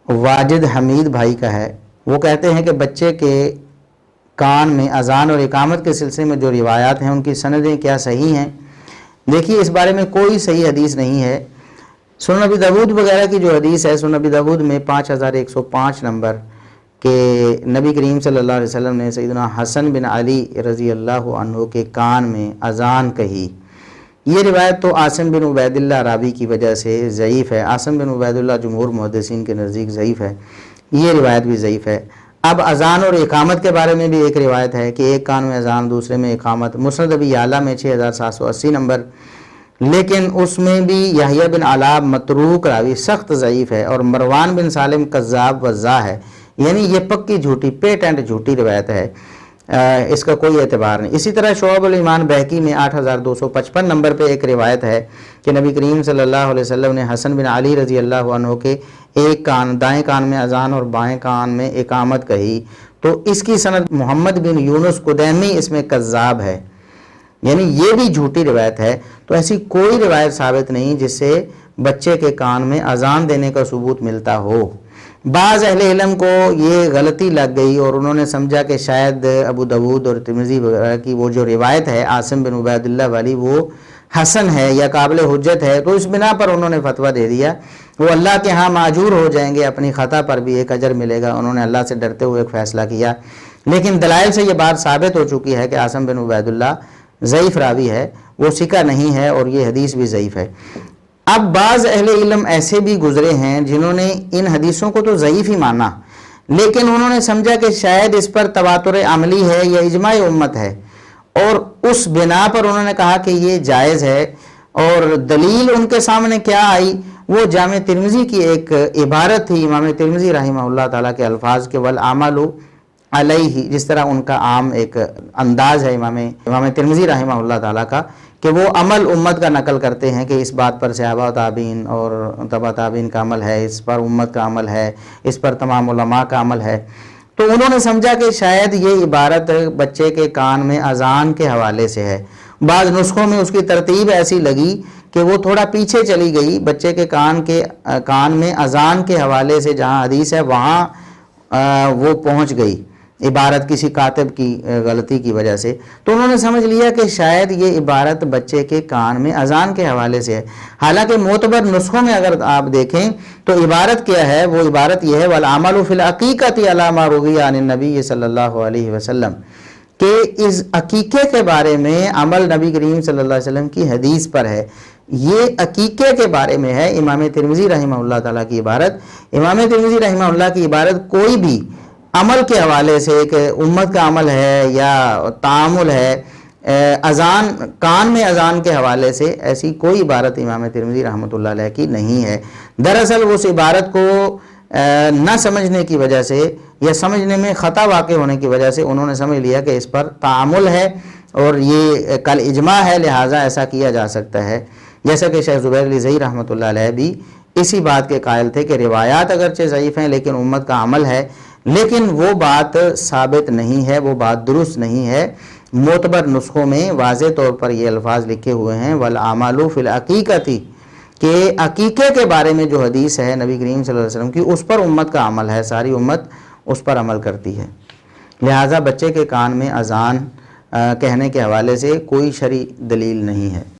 واجد حمید بھائی کا ہے۔ وہ کہتے ہیں کہ بچے کے کان میں اذان اور اقامت کے سلسلے میں جو روایات ہیں ان کی سندیں کیا صحیح ہیں؟ دیکھیے، اس بارے میں کوئی صحیح حدیث نہیں ہے۔ سنن ابی داؤد وغیرہ کی جو حدیث ہے، سنن ابی داؤد میں 5105 نمبر کہ نبی کریم صلی اللہ علیہ وسلم نے سیدنا حسن بن علی رضی اللہ عنہ کے کان میں اذان کہی۔ یہ روایت تو عاصم بن عبید اللہ راوی کی وجہ سے ضعیف ہے۔ عاصم بن عبید اللہ جمہور محدثین کے نزدیک ضعیف ہے، یہ روایت بھی ضعیف ہے۔ اب اذان اور اقامت کے بارے میں بھی ایک روایت ہے کہ ایک کان میں اذان دوسرے میں اقامت، مسند ابی یعلا میں 6780 نمبر، لیکن اس میں بھی یحییٰ بن علاء متروک راوی سخت ضعیف ہے، اور مروان بن سالم کذاب وضاع ہے، یعنی یہ پکی جھوٹی پیٹنٹ جھوٹی روایت ہے، اس کا کوئی اعتبار نہیں۔ اسی طرح شعب الایمان بہقی میں 8255 نمبر پہ ایک روایت ہے کہ نبی کریم صلی اللہ علیہ وسلم نے حسن بن علی رضی اللہ عنہ کے ایک کان دائیں کان میں اذان اور بائیں کان میں اقامت کہی، تو اس کی سند محمد بن یونس قدیمی اس میں کذاب ہے، یعنی یہ بھی جھوٹی روایت ہے۔ تو ایسی کوئی روایت ثابت نہیں جس سے بچے کے کان میں اذان دینے کا ثبوت ملتا ہو۔ بعض اہل علم کو یہ غلطی لگ گئی اور انہوں نے سمجھا کہ شاید ابو داؤد اور ترمذی وغیرہ کی وہ جو روایت ہے عاصم بن عبید اللہ والی وہ حسن ہے یا قابل حجت ہے، تو اس بنا پر انہوں نے فتویٰ دے دیا۔ وہ اللہ کے ہاں معجور ہو جائیں گے، اپنی خطا پر بھی ایک اجر ملے گا، انہوں نے اللہ سے ڈرتے ہوئے ایک فیصلہ کیا۔ لیکن دلائل سے یہ بات ثابت ہو چکی ہے کہ عاصم بن عبید اللہ ضعیف راوی ہے، وہ ثقہ نہیں ہے، اور یہ حدیث بھی ضعیف ہے۔ اب بعض اہل علم ایسے بھی گزرے ہیں جنہوں نے ان حدیثوں کو تو ضعیف ہی مانا، لیکن انہوں نے سمجھا کہ شاید اس پر تواتر عملی ہے یا اجماع امت ہے، اور اس بنا پر انہوں نے کہا کہ یہ جائز ہے۔ اور دلیل ان کے سامنے کیا آئی؟ وہ جامع ترمذی کی ایک عبارت تھی، امام ترمذی رحمہ اللہ تعالیٰ کے الفاظ کے والعمل علیہ، جس طرح ان کا عام ایک انداز ہے امام ترمذی رحمہ اللہ تعالیٰ کا کہ وہ عمل امت کا نقل کرتے ہیں کہ اس بات پر صحابہ و تابعین اور تبع تابعین کا عمل ہے، اس پر امت کا عمل ہے، اس پر تمام علماء کا عمل ہے۔ تو انہوں نے سمجھا کہ شاید یہ عبارت بچے کے کان میں اذان کے حوالے سے ہے۔ بعض نسخوں میں اس کی ترتیب ایسی لگی کہ وہ تھوڑا پیچھے چلی گئی، بچے کے کان میں اذان کے حوالے سے جہاں حدیث ہے وہاں وہ پہنچ گئی عبارت کسی کاتب کی غلطی کی وجہ سے۔ تو انہوں نے سمجھ لیا کہ شاید یہ عبارت بچے کے کان میں اذان کے حوالے سے ہے، حالانکہ معتبر نسخوں میں اگر آپ دیکھیں تو عبارت کیا ہے؟ وہ عبارت یہ ہے وَالْعَمَلُ فِي الْعَقِيقَةِ عَلَى مَا رُوِيَ عَنِ النَّبِيِّ صلی اللہ علیہ وسلم، کہ اس عقیقے کے بارے میں عمل نبی کریم صلی اللہ علیہ وسلم کی حدیث پر ہے۔ یہ عقیقے کے بارے میں ہے امام ترمذی رحمہ اللہ تعالیٰ کی عبارت۔ امام ترمذی رحمہ اللہ کی عبارت کوئی بھی عمل کے حوالے سے کہ امت کا عمل ہے یا تعامل ہے، اذان کان میں اذان کے حوالے سے ایسی کوئی عبارت امام ترمذی رحمۃ اللہ علیہ کی نہیں ہے۔ دراصل اس عبارت کو نہ سمجھنے کی وجہ سے یا سمجھنے میں خطا واقع ہونے کی وجہ سے انہوں نے سمجھ لیا کہ اس پر تعامل ہے اور یہ کل اجماع ہے، لہٰذا ایسا کیا جا سکتا ہے، جیسا کہ شیخ زبیر علی زئی رحمۃ اللہ علیہ بھی اسی بات کے قائل تھے کہ روایات اگرچہ ضعیف ہیں لیکن امت کا عمل ہے، لیکن وہ بات ثابت نہیں ہے، وہ بات درست نہیں ہے۔ معتبر نسخوں میں واضح طور پر یہ الفاظ لکھے ہوئے ہیں وَالْعَمَلُ فِي الْعَقِيقَةِ، کہ عقیقے کے بارے میں جو حدیث ہے نبی کریم صلی اللہ علیہ وسلم کی، اس پر امت کا عمل ہے، ساری امت اس پر عمل کرتی ہے، لہٰذا بچے کے کان میں اذان کہنے کے حوالے سے کوئی شرعی دلیل نہیں ہے۔